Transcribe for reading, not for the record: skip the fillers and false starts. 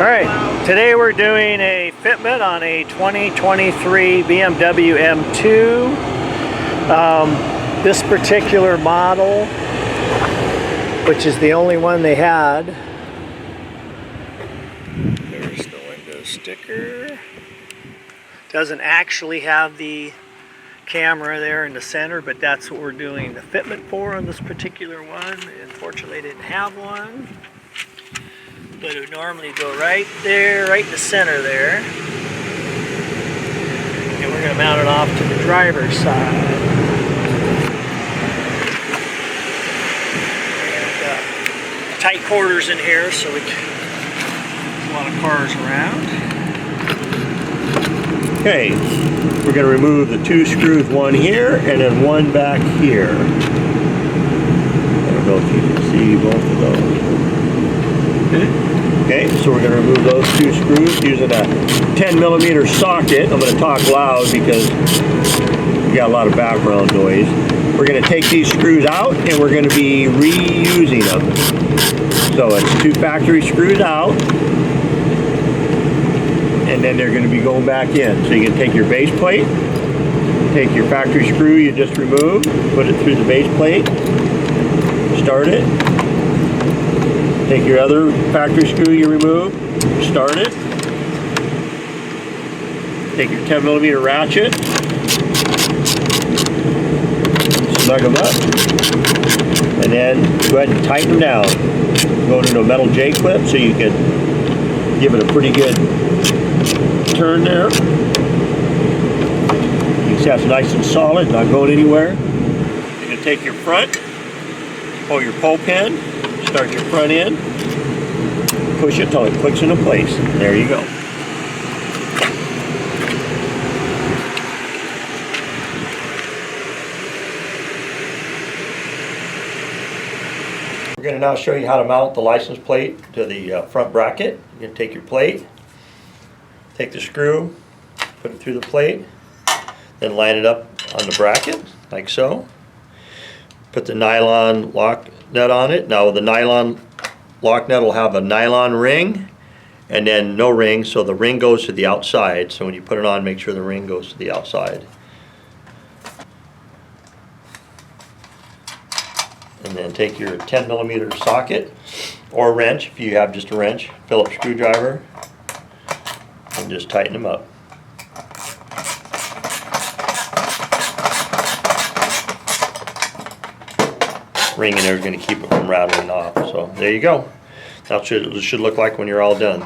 Alright, today we're doing a fitment on a 2023 BMW M2. This particular model, which is the only one they had. There's the window sticker. Doesn't actually have the camera there in the center, but that's what we're doing the fitment for on this particular one. Unfortunately, I didn't have one. But it would normally go right there, right in the center there. And we're going to mount it off to the driver's side. And, tight quarters in here, so there's a lot of cars around. Okay, we're going to remove the two screws, one here and then one back here. I don't know if you can see both of those. Okay, so we're going to remove those two screws using a 10mm socket. I'm going to talk loud because we got a lot of background noise. We're going to take these screws out and we're going to be reusing them. So it's two factory screws out, and then they're going to be going back in. So you can take your base plate, take your factory screw you just removed, put it through the base plate, start it. Take your other factory screw you removed, start it. Take your 10mm ratchet, snug them up, and then go ahead and tighten them down. Go into a metal J-clip so you can give it a pretty good turn there. You can see that's nice and solid, not going anywhere. You're going to take your front, pull your pull pin, start your front end, push it till it clicks into place. There you go. We're going to now show you how to mount the license plate to the front bracket. You're going to take your plate, take the screw, put it through the plate, then line it up on the bracket like so. Put the nylon lock nut on it. Now the nylon lock nut will have a nylon ring and then no ring, so the ring goes to the outside. So when you put it on, make sure the ring goes to the outside. And then take your 10mm socket or wrench, if you have just a wrench, Phillips screwdriver, and just tighten them up. Ring in there is going to keep it from rattling off. So there you go. That's what it should look like when you're all done.